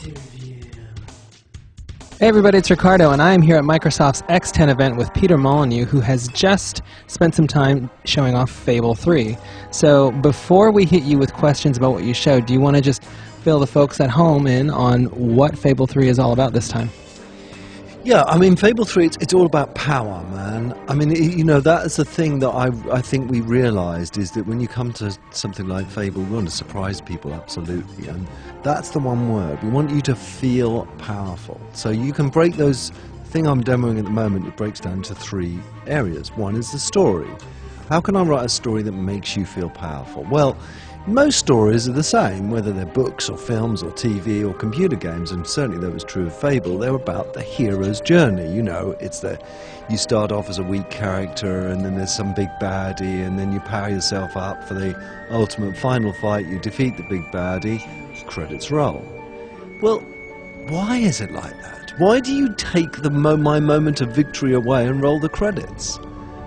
Hey everybody, it's Ricardo, and I am here at Microsoft's X10 event with Peter Molyneux, who has just spent some time showing off Fable 3. So before we hit you with questions about what you showed, do you want to just fill the folks at home in on what Fable 3 is all about this time? Yeah, I mean, Fable 3, it's all about power, man. I mean, you know, that is the thing that I think we realised, is that when you come to something like Fable, we want to surprise people, absolutely. And that's the one word. We want you to feel powerful. So you can break those, the thing I'm demoing at the moment, it breaks down to 3 areas. One is the story. How can I write a story that makes you feel powerful? Well, most stories are the same, whether they're books or films or TV or computer games, and certainly that was true of Fable. They're about the hero's journey. You know, it's that you start off as a weak character, and then there's some big baddie, and then you power yourself up for the ultimate final fight, you defeat the big baddie, credits roll. Well, why is it like that? Why do you take my moment of victory away and roll the credits?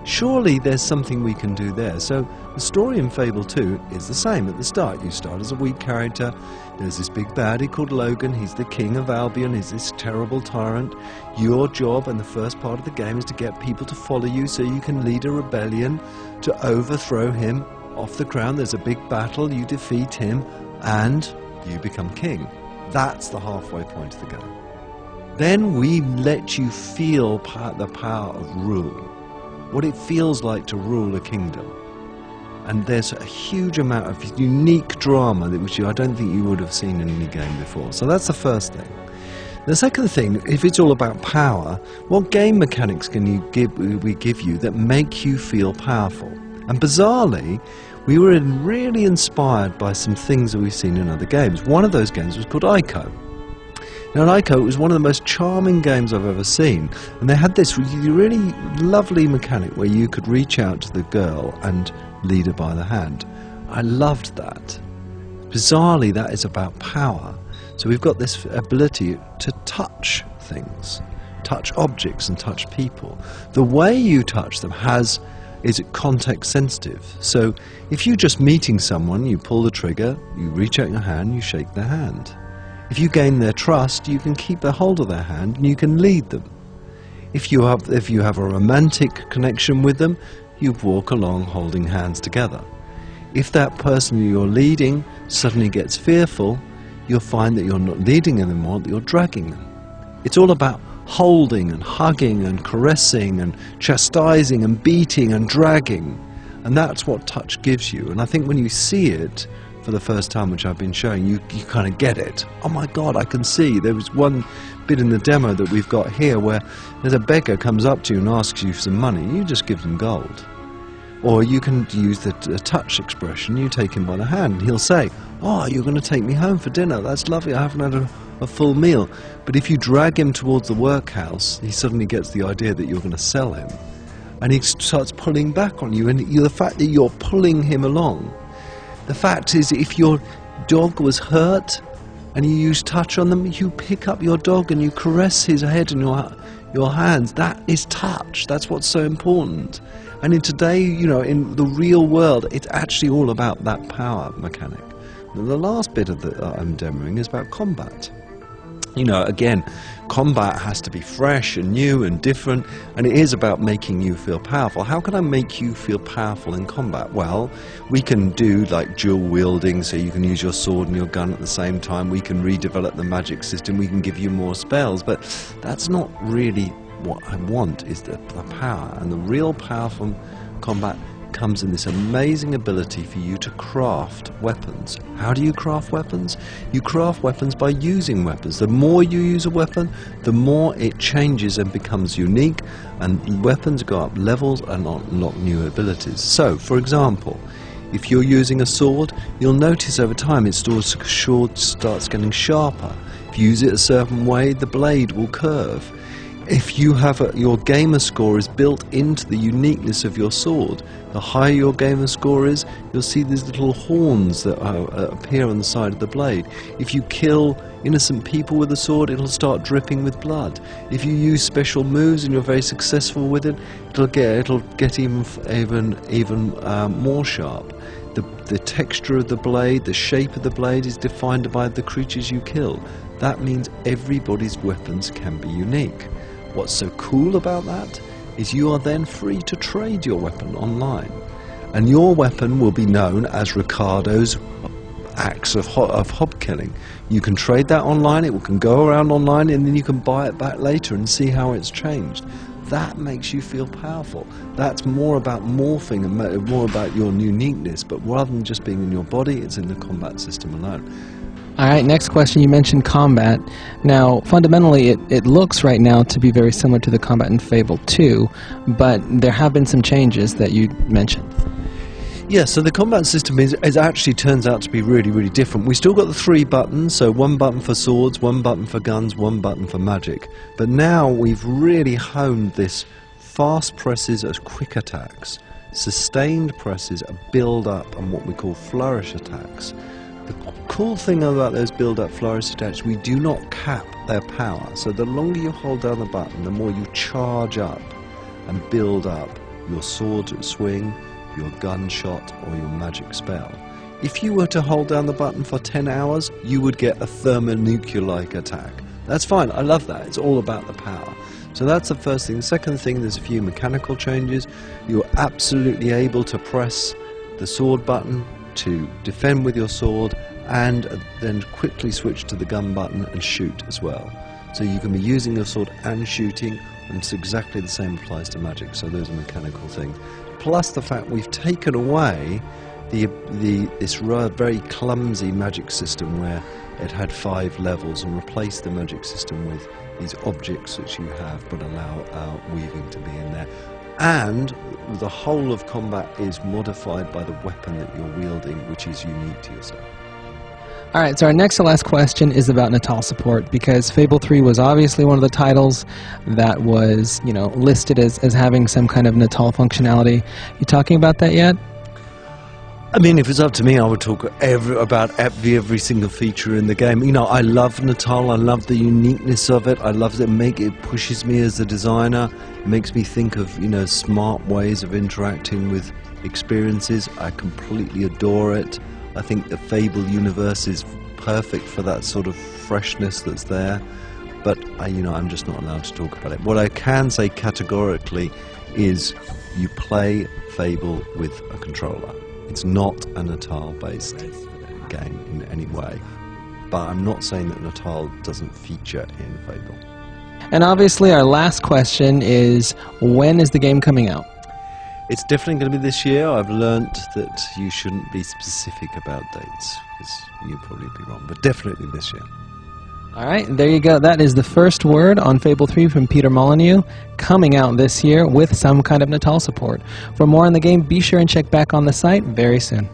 Surely there's something we can do there. So the story in Fable 2 is the same at the start. You start as a weak character. There's this big baddie called Logan. He's the king of Albion. He's this terrible tyrant. Your job in the first part of the game is to get people to follow you so you can lead a rebellion to overthrow him off the crown. There's a big battle. You defeat him and you become king. That's the halfway point of the game. Then we let you feel the power of rule. What it feels like to rule a kingdom. And there's a huge amount of unique drama which I don't think you would have seen in any game before. So that's the first thing. The second thing, if it's all about power, what game mechanics can we give you that make you feel powerful? And bizarrely, we were really inspired by some things that we've seen in other games. One of those games was called Ico. Now, Ico was one of the most charming games I've ever seen, and they had this really lovely mechanic where you could reach out to the girl and lead her by the hand. I loved that. Bizarrely, that is about power. So we've got this ability to touch things, touch objects and touch people. The way you touch them is context sensitive. So if you're just meeting someone, you pull the trigger, you reach out your hand, you shake their hand. If you gain their trust, you can keep a hold of their hand and you can lead them. If you have a romantic connection with them, you walk along holding hands together. If that person you're leading suddenly gets fearful, you'll find that you're not leading them anymore, that you're dragging them. It's all about holding and hugging and caressing and chastising and beating and dragging. And that's what touch gives you. And I think when you see it for the first time, which I've been showing, you kind of get it. Oh my God, I can see. There was one bit in the demo that we've got here where there's a beggar comes up to you and asks you for some money. You just give them gold. Or you can use the touch expression. You take him by the hand and he'll say, "Oh, you're going to take me home for dinner. That's lovely. I haven't had a full meal." But if you drag him towards the workhouse, he suddenly gets the idea that you're going to sell him. And he starts pulling back on you. And the fact that you're pulling him along, the fact is, if your dog was hurt and you use touch on them, you pick up your dog and you caress his head in your hands. That is touch. That's what's so important. And in today, you know, in the real world, it's actually all about that power mechanic. And the last bit of that I'm demoing is about combat. You know, again, combat has to be fresh and new and different, and it is about making you feel powerful. How can I make you feel powerful in combat? Well, we can do like dual wielding, so you can use your sword and your gun at the same time. We can redevelop the magic system. We can give you more spells, but that's not really what I want, is the power. And the real powerful combat comes in this amazing ability for you to craft weapons. How do you craft weapons? You craft weapons by using weapons. The more you use a weapon, the more it changes and becomes unique, and weapons go up levels and unlock new abilities. So, for example, if you're using a sword, you'll notice over time its sword starts getting sharper. If you use it a certain way, the blade will curve. If you have your gamer score is built into the uniqueness of your sword, the higher your gamer score is, you'll see these little horns that appear on the side of the blade. If you kill innocent people with a sword, it'll start dripping with blood. If you use special moves and you're very successful with it, it'll get even more sharp. The texture of the blade, the shape of the blade is defined by the creatures you kill. That means everybody's weapons can be unique. What's so cool about that is you are then free to trade your weapon online. And your weapon will be known as Ricardo's axe of hob killing. You can trade that online, it can go around online, and then you can buy it back later and see how it's changed. That makes you feel powerful. That's more about morphing and more about your uniqueness, but rather than just being in your body, it's in the combat system alone. All right, next question, you mentioned combat. Now, fundamentally, it looks right now to be very similar to the combat in Fable 2, but there have been some changes that you mentioned. Yeah, so the combat system is actually turns out to be really, really different. We still got the 3 buttons, so 1 button for swords, 1 button for guns, 1 button for magic. But now we've really honed this fast presses as quick attacks, sustained presses a build up, and what we call flourish attacks. The cool thing about those build up flourish attacks, we do not cap their power. So the longer you hold down the button, the more you charge up and build up your sword swing, your gunshot, or your magic spell. If you were to hold down the button for 10 hours, you would get a thermonuclear-like attack. That's fine, I love that, it's all about the power. So that's the first thing. The second thing, there's a few mechanical changes. You're absolutely able to press the sword button to defend with your sword, and then quickly switch to the gun button and shoot as well. So you can be using your sword and shooting, and it's exactly the same applies to magic, so those are mechanical things. Plus the fact we've taken away this very clumsy magic system where it had 5 levels and replaced the magic system with these objects which you have but allow weaving to be in there. And the whole of combat is modified by the weapon that you're wielding, which is unique to yourself. All right, so our next to last question is about Natal support, because Fable 3 was obviously one of the titles that was, listed as having some kind of Natal functionality. You talking about that yet? I mean, if it's up to me, I would talk about every single feature in the game. I love Natal. I love the uniqueness of it. I love that it pushes me as a designer. It makes me think of, smart ways of interacting with experiences. I completely adore it. I think the Fable universe is perfect for that sort of freshness that's there. But, I'm just not allowed to talk about it. What I can say categorically is you play Fable with a controller. It's not a Natal-based game in any way. But I'm not saying that Natal doesn't feature in Fable. And obviously our last question is, when is the game coming out? It's definitely going to be this year. I've learnt that you shouldn't be specific about dates, because you'd probably be wrong, but definitely this year. All right, there you go. That is the first word on Fable 3 from Peter Molyneux, coming out this year with some kind of Natal support. For more on the game, be sure and check back on the site very soon.